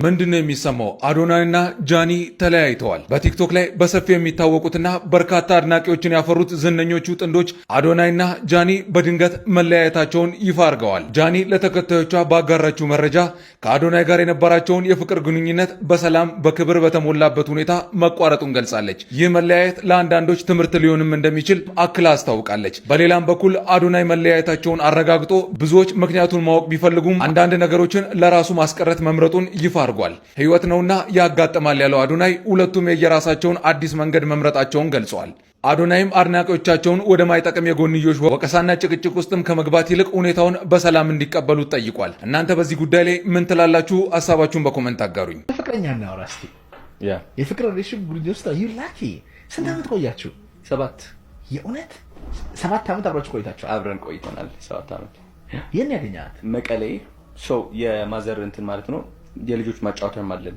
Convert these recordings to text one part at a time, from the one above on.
ምንድነው የሚሰማው? አዶናይና ጃኒ ተለያይተዋል። በቲክቶክ ላይ በሰፊው የሚታወቁትና በርካታ አድናቂዎችን ያፈሩት ዝነኞቹ ጥንዶች አዶናይና ጃኒ በድንገት መለያየታቸውን ይፋ አድርገዋል። ጃኒ ለተከታዮቿ ባጋራችው መረጃ ከአዶናይ ጋር የነበራቸውን የፍቅር ግንኙነት በሰላም በክብር በተሞላበት ሁኔታ መቋረጡን ገልጻለች። ይህ መለያየት ለአንዳንዶች ትምህርት ሊሆንም እንደሚችል አክላ አስታውቃለች። በሌላም በኩል አዶናይ መለያየታቸውን አረጋግጦ ብዙዎች ምክንያቱን ማወቅ ቢፈልጉም አንዳንድ ነገሮችን ለራሱ ማስቀረት መምረጡን ይፋ አድርጓል። ህይወት ነውና ያጋጥማል ያለው አዶናይ ሁለቱም የየራሳቸውን አዲስ መንገድ መምረጣቸውን ገልጸዋል። አዶናይም አድናቂዎቻቸውን ወደ ማይጠቅም የጎንዮሽ ወቀሳና ጭቅጭቅ ውስጥም ከመግባት ይልቅ ሁኔታውን በሰላም እንዲቀበሉት ጠይቋል። እናንተ በዚህ ጉዳይ ላይ ምን ትላላችሁ? ሀሳባችሁን በኮመንት አጋሩኝ። ፍቅረኛ እናውራ እስቲ። የፍቅር ሪሌሽን ጉዳይ ውስጥ ዩላኪ ስንት ዓመት ቆያችሁ? 7 የእውነት 7 ዓመት አብራችሁ ቆይታችሁ? አብረን ቆይተናል 7 ዓመት። የት ያገኛት? መቀሌ ሶ የማዘር እንትን ማለት ነው የልጆች ማጫወቻም አለን።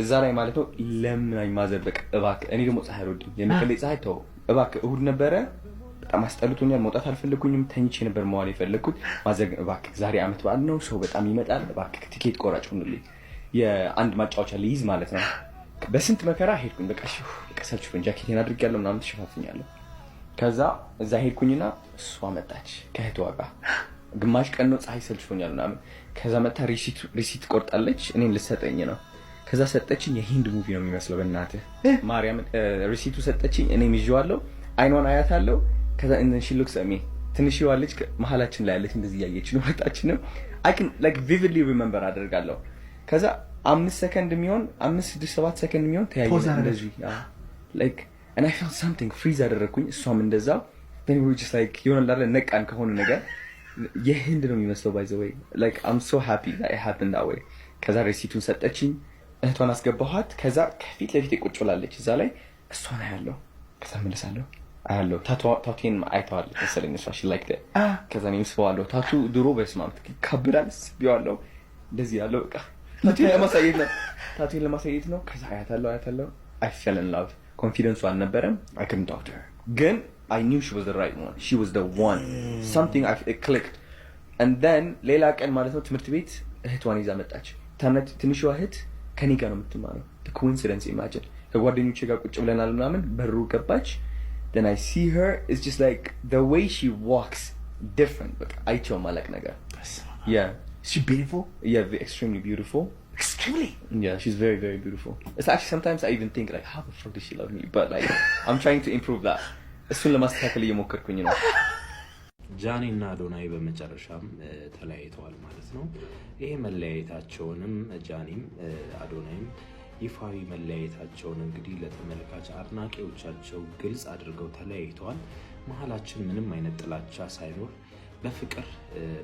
እዛ ላይ ማለት ነው ለምናኝ ማዘር በቃ እባክህ፣ እኔ ደግሞ ፀሐይ አልወድም። የመቀሌ ፀሐይ ተው እባክህ። እሁድ ነበረ በጣም አስጠልቶኛል፣ መውጣት አልፈለኩኝም፣ ተኝቼ ነበር መዋል የፈለኩት። ማዘር እባክህ ዛሬ ዓመት በዓል ነው፣ ሰው በጣም ይመጣል፣ እባክህ ቲኬት ቆራጭ ሁኑልኝ፣ የአንድ ማጫወቻ ልይዝ ማለት ነው። በስንት መከራ ሄድኩኝ። በቃ ሰልችቶኝ ጃኬቴን አድርጌያለሁ ምናምን ተሸፋፍኛለሁ። ከዛ እዛ ሄድኩኝና እሷ መጣች ከእህቷ ጋር። ግማሽ ቀን ነው ፀሐይ ሰልችቶኛል ምናምን። ከዛ መጣ ሪሲት ቆርጣለች፣ እኔን ልትሰጠኝ ነው። ከዛ ሰጠችኝ። የሂንድ ሙቪ ነው የሚመስለው በእናትህ ማርያም። ሪሲቱ ሰጠችኝ፣ እኔም ይዤዋለሁ። አይኗን አያታለሁ። ከዛ ሺ ሉክስ አት ሚ። ትንሽዋ ልጅ መሀላችን ላይ ያለች እንደዚህ እያየች ነው። ሁለታችንም አይ ካን ላይክ ቪቪድሊ ሪሜምበር አደርጋለሁ። ከዛ 5 ሰከንድ የሚሆን 5 6 7 ሰከንድ የሚሆን ተያየን እንደዚህ ላይክ and I felt something freeze አደረኩኝ። እሷም እንደዛ then we were just like ይሆናል ነቃን ከሆነ ነገር የህንድ ነው የሚመስለው by the way like I'm so happy that it happened that way። ከዛ ሪሲቱን ሰጠችኝ፣ እህቷን አስገባኋት። ከዛ ከፊት ለፊት ቁጭ ብላለች እዛ ላይ እሷን አያለሁ። ከዛ መልሳለሁ አያለሁ። ታቱን አይተዋል መሰለኝ እሷ she liked it። ከዛ እኔም ስበዋለሁ። ታቱ ድሮ በስማምት ከብዳል ስቢዋለሁ እንደዚህ ያለው በቃ ታቱን ለማሳየት ነው። ከዛ አያታለሁ I fell in love። ኮንፊደንሱ አልነበረም። I couldn't talk to her ግን I knew she was the right one. She was the one. Something it clicked. And then ሌላ ቀን ማለት ነው ትምህርት ቤት እህቷን ይዛ መጣች። ትንሿ እህት ከኔ ጋር ነው የምትማረው። The coincidence, imagine. ከጓደኞቼ ጋር ቁጭ ብለናል ምናምን በሩ ገባች። Then I see her, it's just like the way she walks different. በቃ አይቼው ማለቅ ነገር። Yeah. Is she beautiful? Yeah, extremely beautiful. Extremely? Yeah, she's very very beautiful. It's actually sometimes I even think like how the fuck does she love me? But like I'm trying to improve that. እሱን ለማስተካከል እየሞከርኩኝ ነው። ጃኒ እና አዶናይ በመጨረሻም ተለያይተዋል ማለት ነው። ይሄ መለያየታቸውንም ጃኒም አዶናይም ይፋዊ መለያየታቸውን እንግዲህ ለተመልካች አድናቂዎቻቸው ግልጽ አድርገው ተለያይተዋል። መሀላችን ምንም አይነት ጥላቻ ሳይኖር በፍቅር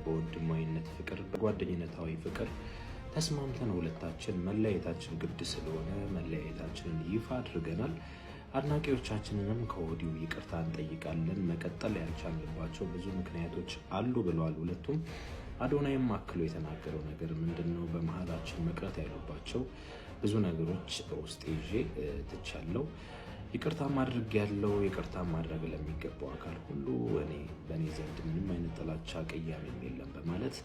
በወንድማዊነት ፍቅር በጓደኝነታዊ ፍቅር ተስማምተን ሁለታችን መለያየታችን ግድ ስለሆነ መለያየታችንን ይፋ አድርገናል። አድናቂዎቻችንንም ከወዲሁ ይቅርታ እንጠይቃለን። መቀጠል ያልቻልንባቸው ብዙ ምክንያቶች አሉ ብለዋል ሁለቱም። አዶናይም አክሎ የተናገረው ነገር ምንድነው? በመሃላችን መቅረት ያሉባቸው ብዙ ነገሮች በውስጥ ይዤ ትቻለሁ፣ ይቅርታ ማድረግ ያለው ይቅርታ ማድረግ ለሚገባው አካል ሁሉ እኔ በእኔ ዘንድ ምንም አይነት ጥላቻ ቅያሜም የለም በማለት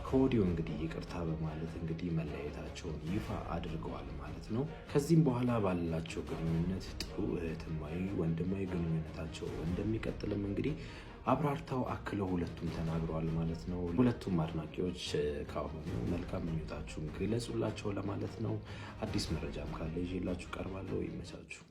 ከወዲሁ እንግዲህ ይቅርታ በማለት እንግዲህ መለያየታቸውን ይፋ አድርገዋል ማለት ነው። ከዚህም በኋላ ባላቸው ግንኙነት ጥሩ እህትማዊ ወንድማዊ ግንኙነታቸው እንደሚቀጥልም እንግዲህ አብራርታው አክለው ሁለቱም ተናግረዋል ማለት ነው። ሁለቱም አድናቂዎች ካሁኑ መልካም ምኞታችሁን ግለጹላቸው ለማለት ነው። አዲስ መረጃም ካለ ይዤላችሁ ቀርባለሁ። ይመቻችሁ።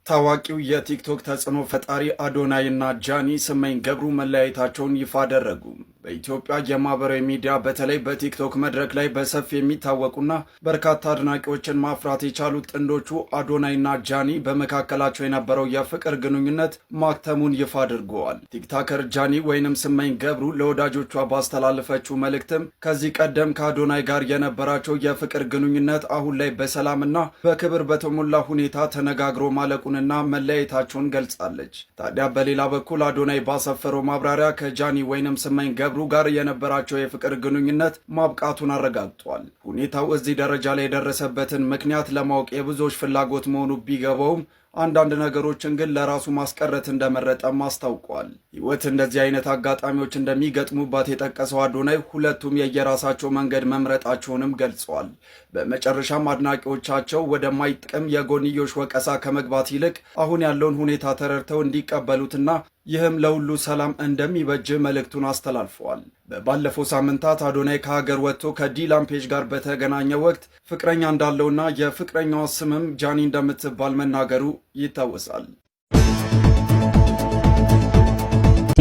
ታዋቂው የቲክቶክ ተጽዕኖ ፈጣሪ አዶናይ እና ጃኒ ስመኝ ገብሩ መለያየታቸውን ይፋ አደረጉ። በኢትዮጵያ የማህበራዊ ሚዲያ በተለይ በቲክቶክ መድረክ ላይ በሰፊ የሚታወቁና በርካታ አድናቂዎችን ማፍራት የቻሉት ጥንዶቹ አዶናይና ጃኒ በመካከላቸው የነበረው የፍቅር ግንኙነት ማክተሙን ይፋ አድርገዋል። ቲክታከር ጃኒ ወይንም ስመኝ ገብሩ ለወዳጆቿ ባስተላለፈችው መልእክትም ከዚህ ቀደም ከአዶናይ ጋር የነበራቸው የፍቅር ግንኙነት አሁን ላይ በሰላምና በክብር በተሞላ ሁኔታ ተነጋግሮ ማለቁንና መለያየታቸውን ገልጻለች። ታዲያ በሌላ በኩል አዶናይ ባሰፈረው ማብራሪያ ከጃኒ ወይንም ስመኝ ገብሩ ጋር የነበራቸው የፍቅር ግንኙነት ማብቃቱን አረጋግጧል። ሁኔታው እዚህ ደረጃ ላይ የደረሰበትን ምክንያት ለማወቅ የብዙዎች ፍላጎት መሆኑ ቢገባውም አንዳንድ ነገሮችን ግን ለራሱ ማስቀረት እንደመረጠም አስታውቋል። ህይወት እንደዚህ አይነት አጋጣሚዎች እንደሚገጥሙባት የጠቀሰው አዶናይ ሁለቱም የየራሳቸው መንገድ መምረጣቸውንም ገልጸዋል። በመጨረሻም አድናቂዎቻቸው ወደማይጠቅም የጎንዮሽ ወቀሳ ከመግባት ይልቅ አሁን ያለውን ሁኔታ ተረድተው እንዲቀበሉትና ይህም ለሁሉ ሰላም እንደሚበጅ መልእክቱን አስተላልፈዋል። ባለፈው ሳምንታት አዶናይ ከሀገር ወጥቶ ከዲላን ፔጅ ጋር በተገናኘ ወቅት ፍቅረኛ እንዳለውና የፍቅረኛዋ ስምም ጃኒ እንደምትባል መናገሩ ይታወሳል።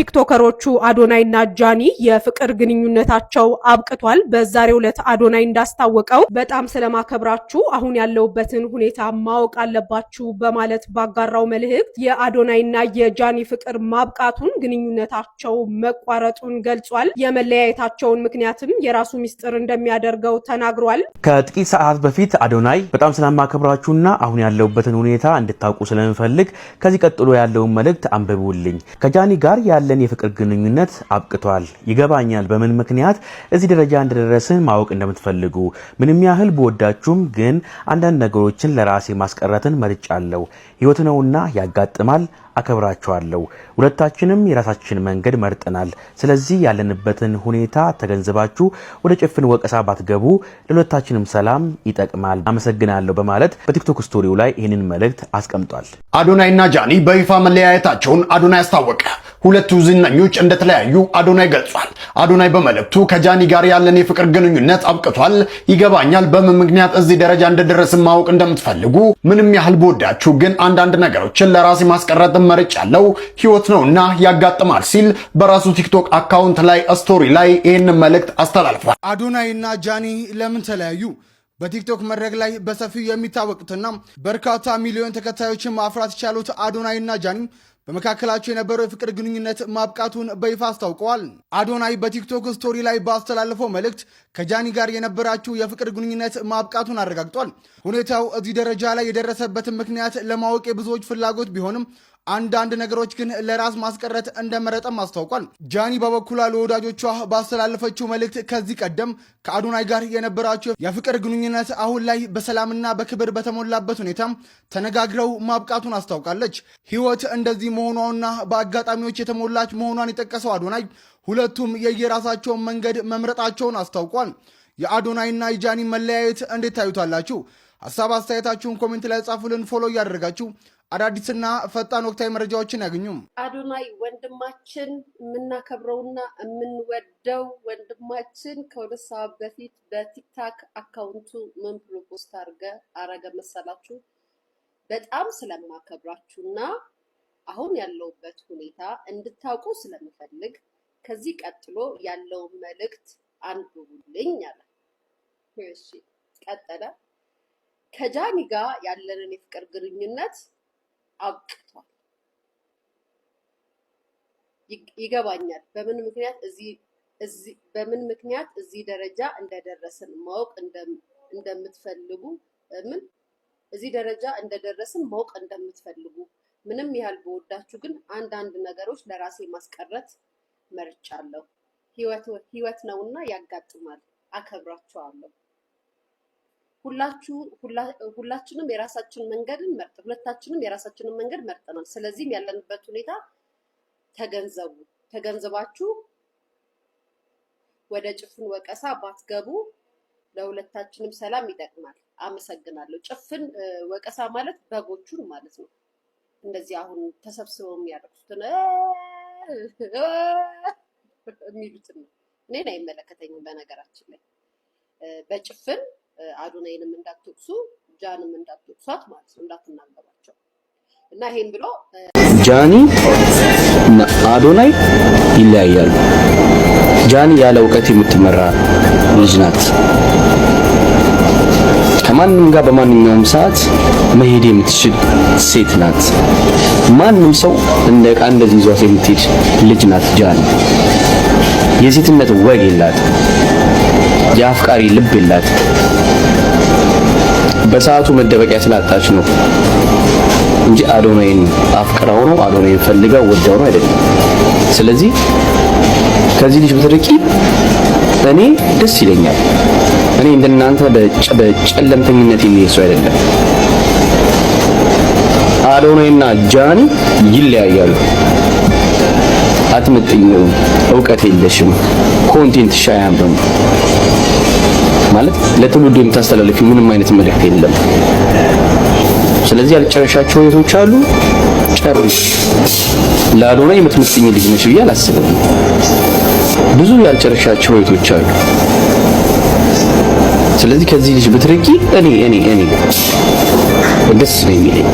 ቲክቶከሮቹ አዶናይና ጃኒ የፍቅር ግንኙነታቸው አብቅቷል። በዛሬው ዕለት አዶናይ እንዳስታወቀው በጣም ስለማከብራችሁ አሁን ያለውበትን ሁኔታ ማወቅ አለባችሁ በማለት ባጋራው መልእክት የአዶናይና የጃኒ ፍቅር ማብቃቱን፣ ግንኙነታቸው መቋረጡን ገልጿል። የመለያየታቸውን ምክንያትም የራሱ ሚስጥር እንደሚያደርገው ተናግሯል። ከጥቂት ሰዓት በፊት አዶናይ በጣም ስለማከብራችሁና አሁን ያለውበትን ሁኔታ እንድታውቁ ስለምፈልግ ከዚህ ቀጥሎ ያለውን መልእክት አንብቡልኝ። ከጃኒ ጋር ያለን የፍቅር ግንኙነት አብቅቷል። ይገባኛል በምን ምክንያት እዚህ ደረጃ እንደደረስን ማወቅ እንደምትፈልጉ። ምንም ያህል በወዳችሁም ግን አንዳንድ ነገሮችን ለራሴ ማስቀረትን መርጫለሁ። ህይወት ነውና ያጋጥማል። አከብራችኋለሁ። ሁለታችንም የራሳችን መንገድ መርጠናል። ስለዚህ ያለንበትን ሁኔታ ተገንዝባችሁ ወደ ጭፍን ወቀሳ ባትገቡ ለሁለታችንም ሰላም ይጠቅማል። አመሰግናለሁ በማለት በቲክቶክ ስቶሪው ላይ ይህንን መልእክት አስቀምጧል። አዶናይና ጃኒ በይፋ መለያየታቸውን አዶናይ አስታወቀ። ሁለቱ ዝነኞች እንደተለያዩ አዶናይ ገልጿል። አዶናይ በመልእክቱ ከጃኒ ጋር ያለን የፍቅር ግንኙነት አብቅቷል። ይገባኛል በምን ምክንያት እዚህ ደረጃ እንደደረስን ማወቅ እንደምትፈልጉ። ምንም ያህል በወዳችሁ ግን አንዳንድ ነገሮችን ለራሴ ማስቀረት መርጫለሁ። ህይወት ነውና ያጋጥማል ሲል በራሱ ቲክቶክ አካውንት ላይ ስቶሪ ላይ ይህንን መልእክት አስተላልፏል። አዶናይና ጃኒ ለምን ተለያዩ? በቲክቶክ መድረክ ላይ በሰፊው የሚታወቁትና በርካታ ሚሊዮን ተከታዮችን ማፍራት የቻሉት አዶናይና ጃኒ በመካከላቸው የነበረው የፍቅር ግንኙነት ማብቃቱን በይፋ አስታውቀዋል። አዶናይ በቲክቶክ ስቶሪ ላይ ባስተላለፈው መልእክት ከጃኒ ጋር የነበራቸው የፍቅር ግንኙነት ማብቃቱን አረጋግጧል። ሁኔታው እዚህ ደረጃ ላይ የደረሰበትን ምክንያት ለማወቅ የብዙዎች ፍላጎት ቢሆንም አንዳንድ ነገሮች ግን ለራስ ማስቀረት እንደመረጠም አስታውቋል። ጃኒ በበኩሏ ለወዳጆቿ ባስተላለፈችው መልእክት ከዚህ ቀደም ከአዶናይ ጋር የነበራቸው የፍቅር ግንኙነት አሁን ላይ በሰላምና በክብር በተሞላበት ሁኔታ ተነጋግረው ማብቃቱን አስታውቃለች። ህይወት እንደዚህ መሆኗና በአጋጣሚዎች የተሞላች መሆኗን የጠቀሰው አዶናይ ሁለቱም የየራሳቸውን መንገድ መምረጣቸውን አስታውቋል። የአዶናይና የጃኒ መለያየት እንዴት ታዩታላችሁ? ሀሳብ አስተያየታችሁን ኮሜንት ላይ ጻፉልን። ፎሎ እያደረጋችሁ አዳዲስና ፈጣን ወቅታዊ መረጃዎችን ያገኙ። አዶናይ ወንድማችን፣ የምናከብረውና የምንወደው ወንድማችን ከሁለት ሰዓት በፊት በቲክታክ አካውንቱ ምን ብሎ ፖስት አረገ መሰላችሁ? በጣም ስለማከብራችሁና አሁን ያለውበት ሁኔታ እንድታውቁ ስለምፈልግ ከዚህ ቀጥሎ ያለውን መልእክት አንብቡልኝ አለ። እሺ ቀጠለ። ከጃኒ ጋር ያለንን የፍቅር ግንኙነት አብቅቷል። ይገባኛል በምን ምክንያት እዚህ ደረጃ እንደደረስን ማወቅ እንደምትፈልጉ ምንም ያህል በወዳችሁ ግን አንዳንድ ነገሮች ለራሴ ማስቀረት መርጫለሁ። ህይወት ነውና ያጋጥማል። አከብራችኋለሁ። ሁላችንም ሁለታችንም የራሳችንን መንገድ መርጠናል። ስለዚህም ያለንበት ሁኔታ ተገንዘባችሁ ወደ ጭፍን ወቀሳ ባትገቡ ለሁለታችንም ሰላም ይጠቅማል። አመሰግናለሁ። ጭፍን ወቀሳ ማለት በጎቹን ማለት ነው። እንደዚህ አሁን ተሰብስበው የሚያደርጉትን የሚሉትን ነው። እኔን አይመለከተኝም። በነገራችን ላይ በጭፍን አዶናይንም እንዳትወቅሱ ጃንም እንዳትወቅሷት ማለት ነው፣ እንዳትናገሯቸው እና ይሄን ብሎ ጃኒ እና አዶናይ ይለያያሉ። ጃኒ ያለ እውቀት የምትመራ ልጅ ናት። ከማንም ጋር በማንኛውም ሰዓት መሄድ የምትችል ሴት ናት። ማንም ሰው እንደ ዕቃ እንደዚህ ይዟት የምትሄድ ልጅ ናት ጃኒ። የሴትነት ወግ የላት፣ የአፍቃሪ ልብ የላት። በሰዓቱ መደበቂያ ስላጣች ነው እንጂ አዶናይን አፍቅራው ነው፣ አዶናይን ፈልጋው ወዳው ነው አይደለም። ስለዚህ ከዚህ ልጅ በተደቂ እኔ ደስ ይለኛል። እኔ እንደናንተ በጨለምተኝነት የሚሄድ ሰው አይደለም። አዶናይና ጃኒ ይለያያሉ። አትመጥኝም፣ እውቀት የለሽም፣ ኮንቴንት ሻያምም ማለት ለትውልዱ የምታስተላልፊ ምንም አይነት መልእክት የለም። ስለዚህ ያልጨረሻቸው ህይወቶች አሉ፣ ጨርሽ። ለአዶናይ የምትመጥኝ ልጅ ነሽ ብዬ አላስብም። ብዙ ያልጨረሻቸው ህይወቶች አሉ። ስለዚህ ከዚህ ልጅ ብትርቂ እኔ ደስ ነው የሚለኝ።